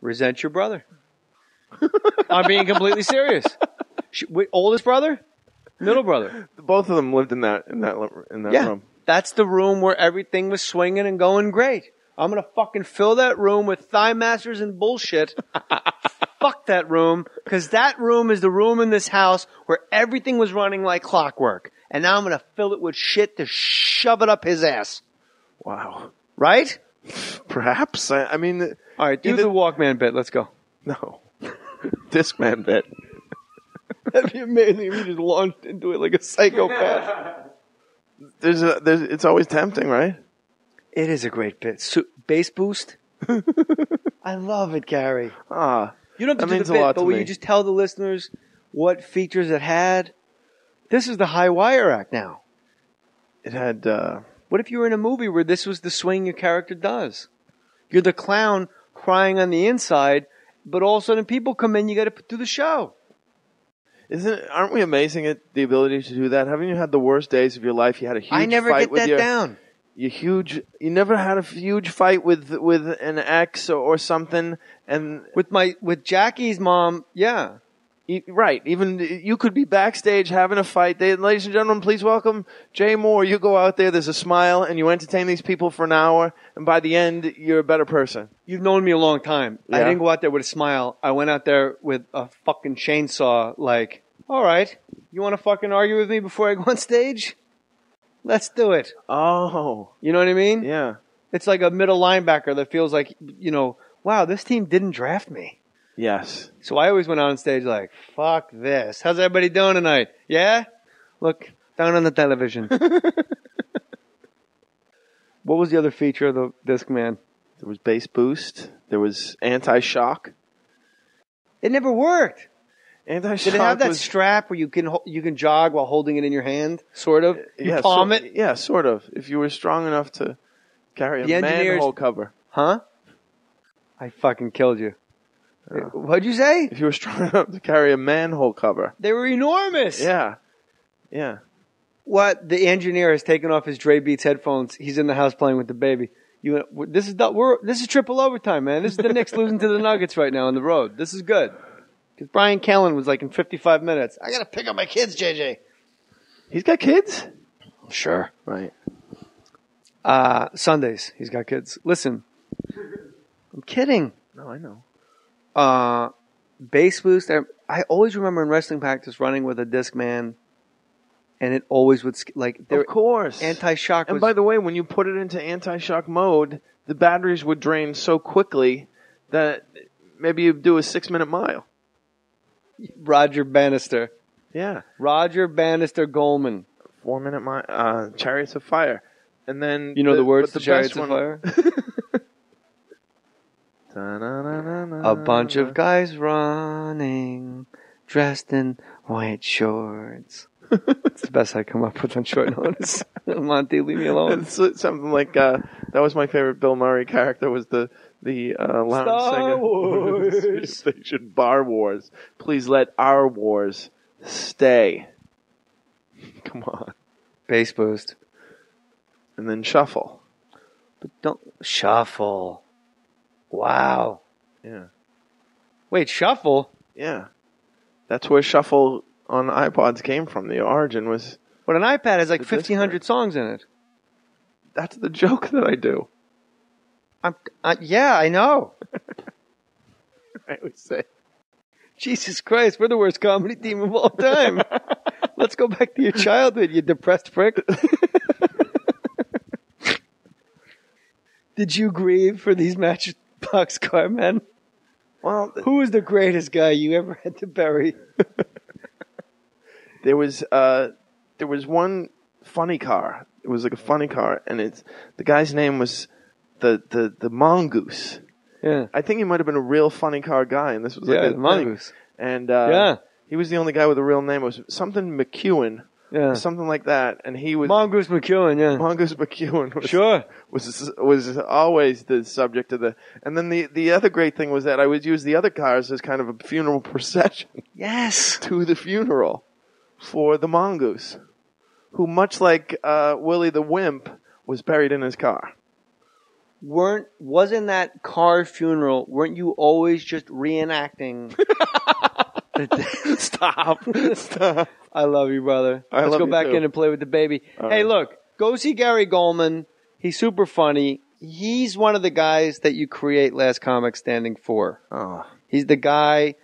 resent your brother. I'm being completely serious. Oldest brother, middle brother. Both of them lived in that room. That's the room where everything was swinging and going great. I'm going to fucking fill that room with thigh masters and bullshit. Fuck that room, because that room is the room in this house where everything was running like clockwork. And now I'm going to fill it with shit to shove it up his ass. Wow. Right? Perhaps. I mean... All right, do the Walkman bit. Let's go. No. Discman bit. That'd be amazing if you just launched into it like a psychopath. It's always tempting, right? It is a great bit. Bass boost. I love it, Gary. You don't have to do the bit, but will you just tell the listeners what features it had? This is the high wire act now. It had... What if you were in a movie where this was the swing your character does? You're the clown crying on the inside, but all of a sudden people come in, you got to do the show. Aren't we amazing at the ability to do that? Haven't you had the worst days of your life? You had a huge fight with I never get that down. You never had a huge fight with an ex or something, and with Jackie's mom, yeah. Right. Even you could be backstage having a fight. Ladies and gentlemen, please welcome Jay Mohr. You go out there, there's a smile, and you entertain these people for an hour, and by the end, you're a better person. You've known me a long time. Yeah. I didn't go out there with a smile. I went out there with a fucking chainsaw, like, all right, you want to fucking argue with me before I go on stage? Let's do it. Oh. You know what I mean? Yeah. It's like a middle linebacker that feels like, wow, this team didn't draft me. Yes. So I always went on stage like, fuck this. How's everybody doing tonight? Yeah? Look, down on the television. What was the other feature of the Discman? There was bass boost. There was anti-shock. It never worked. Anti-shock. Did it have that strap where you can jog while holding it in your hand? Sort of? You palm it? Yeah, sort of. If you were strong enough to carry a manhole cover. Huh? I fucking killed you. What'd you say? If you were strong enough to carry a manhole cover. They were enormous. Yeah. Yeah. What? The engineer has taken off his Dre Beats headphones. He's in the house playing with the baby. This is triple overtime, man. This is the Knicks losing to the Nuggets right now on the road. This is good. Because Brian Callen was like in 55 minutes. I got to pick up my kids, JJ. He's got kids? Sure. Right. Sundays, he's got kids. Listen, I'm kidding. No, I know. Bass boost. I always remember in wrestling practice running with a Discman, and it always would of course. Anti-shock. And by the way, when you put it into anti-shock mode, the batteries would drain so quickly that maybe you'd do a 6-minute mile. Roger Bannister. Yeah. Roger Bannister Gulman. 4-minute mile. Chariots of Fire. And then the words to Chariots of Fire? A bunch of guys running, dressed in white shorts. It's the best I come up with on short notice. Monty, leave me alone. It's something like that was my favorite Bill Murray character, was the lounge Star singer. Wars. Station Bar Wars. Please let our wars stay. Come on. Bass boost. And then shuffle. But don't shuffle. Wow. Yeah. Wait, shuffle? Yeah. That's where shuffle on iPods came from. The origin was... But an iPad has like 1,500 songs in it. That's the joke that I do. Yeah, I know. I would say. Jesus Christ, we're the worst comedy team of all time. Let's go back to your childhood, you depressed prick. Did you grieve for these Matchbox car men? Well, who was the greatest guy you ever had to bury? There was one funny car. It was like a funny car, and the guy's name was the Mongoose. Yeah, I think he might have been a real funny car guy, and this was like the Mongoose. And yeah, he was the only guy with a real name. It was something McEwen. Yeah, something like that. And he was Mongoose McEwen. Yeah, Mongoose McEwen. Was always the subject of the. And then the other great thing was that I would use the other cars as kind of a funeral procession. Yes, to the funeral for the Mongoose, who, much like Willie the Wimp, was buried in his car. wasn't that car funeral, weren't you always just reenacting? Stop. I love you, brother. Let's go back in and play with the baby. Hey, look, go see Gary Gulman. He's super funny. He's one of the guys that you create Last Comic Standing for. Oh. He's the guy,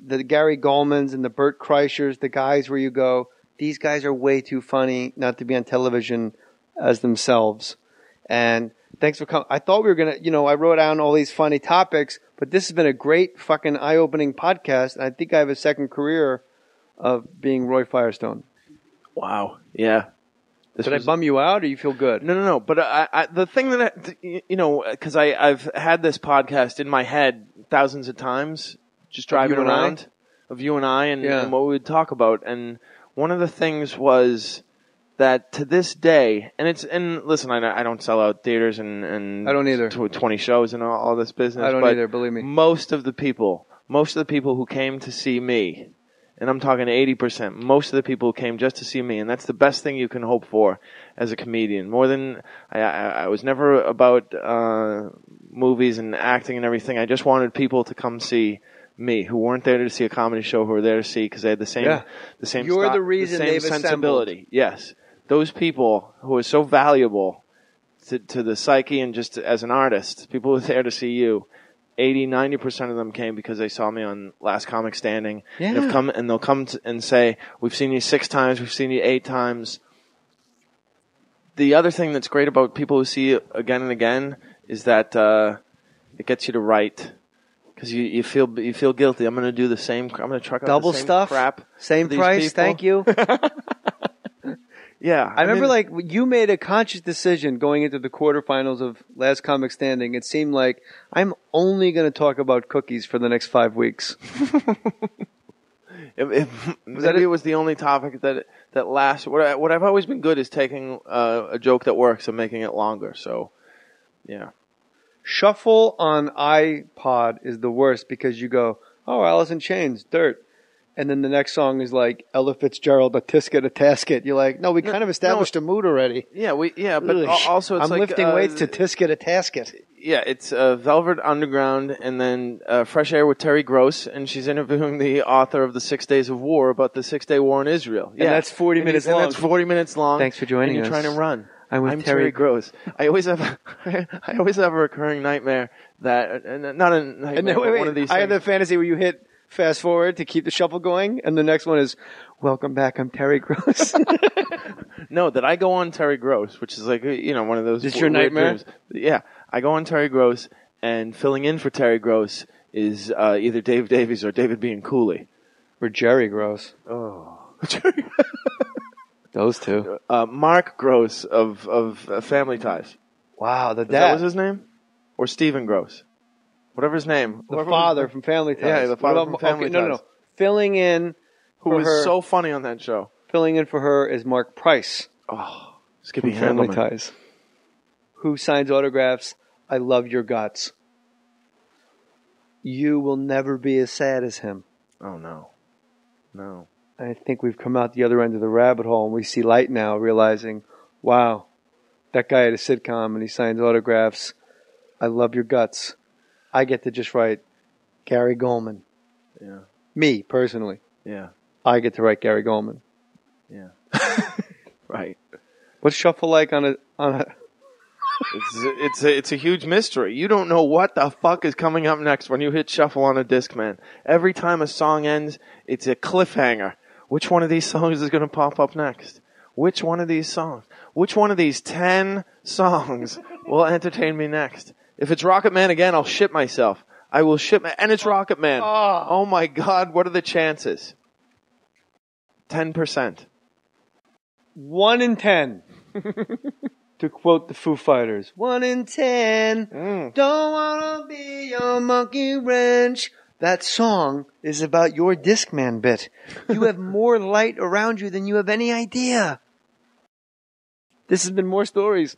the Gary Gulmans and the Bert Kreischers, the guys where you go, these guys are way too funny not to be on television as themselves. And thanks for coming. I thought we were going to, I wrote down all these funny topics, but this has been a great fucking eye-opening podcast. And I think I have a second career of being Roy Firestone. Wow. Yeah. Did I bum you out or you feel good? No. But the thing that, because I've had this podcast in my head thousands of times, just driving around of you and I and what we would talk about. And one of the things was that to this day, and listen, I don't sell out theaters and I don't either. 20 shows and all this business. I don't either, believe me. Most of the people who came to see me, and I'm talking 80%, most of the people who came just to see me, and that's the best thing you can hope for as a comedian. More than, I was never about movies and acting and everything. I just wanted people to come see me, who weren't there to see a comedy show, who were there to see because they had the same You're the reason they've sensibility. Assembled. Yes. Those people who are so valuable to the psyche and just as an artist, people who are there to see you, 80-90% of them came because they saw me on Last Comic Standing. Yeah. And they'll come and say, we've seen you 6 times, we've seen you 8 times. The other thing that's great about people who see you again and again is that it gets you to write. Because you feel guilty. I'm going to do the same. I'm going to truck out double the same stuff, crap. Same price. People. Thank you. Yeah, I remember you made a conscious decision going into the quarterfinals of Last Comic Standing. It seemed like I'm only going to talk about cookies for the next 5 weeks. Maybe it was the only topic that lasts. What I've always been good is taking a joke that works and making it longer. So, yeah. Shuffle on iPod is the worst because you go, oh, Alice in Chains, Dirt. And then the next song is like Ella Fitzgerald, A Tisket, A Tasket. You're like, no, we kind of established a mood already. Yeah, but also it's I'm lifting weights to Tisket, A Tasket. Yeah, it's Velvet Underground and then Fresh Air with Terry Gross, and she's interviewing the author of The 6 Days of War about the 6-day war in Israel. And that's 40 minutes long. And that's 40 minutes long. Thanks for joining us. And you're trying to run. I'm Terry Gross. I always have a recurring nightmare that not a nightmare. Wait, one of these I things. have the fantasy where you hit fast forward to keep the shuffle going, and the next one is welcome back. I'm Terry Gross. No, that I go on Terry Gross, which is like one of those. Is this your nightmare? Dreams. Yeah, I go on Terry Gross, and filling in for Terry Gross is either Dave Davies or David being Cooley or Jerry Gross. Oh, Jerry. Those two. Mark Gross of Family Ties. Wow, the dad. That was his name? Or Stephen Gross? Whatever his name. The father from Family Ties. Yeah, the father from Family Ties. No. Filling in who was so funny on that show. Filling in for her is Mark Price. Oh, Skippy from Family Ties. Who signs autographs, I love your guts. You will never be as sad as him. Oh, no. No. I think we've come out the other end of the rabbit hole and we see light now, realizing, wow, that guy had a sitcom and he signs autographs. I love your guts. I get to just write Gary Gulman. Yeah. Me, personally. Yeah. I get to write Gary Gulman. Yeah. Right. What's shuffle like on a It's a huge mystery. You don't know what the fuck is coming up next when you hit shuffle on a Discman. Every time a song ends, it's a cliffhanger. Which one of these songs is going to pop up next? Which one of these songs? Which one of these 10 songs will entertain me next? If it's Rocket Man again, I'll shit myself. I will shit and it's Rocket Man. Oh my God, what are the chances? 10%. 1 in 10. To quote the Foo Fighters, 1 in 10. Don't wanna be your monkey wrench. That song is about your Discman bit. You have more light around you than you have any idea. This has been Mohr Stories.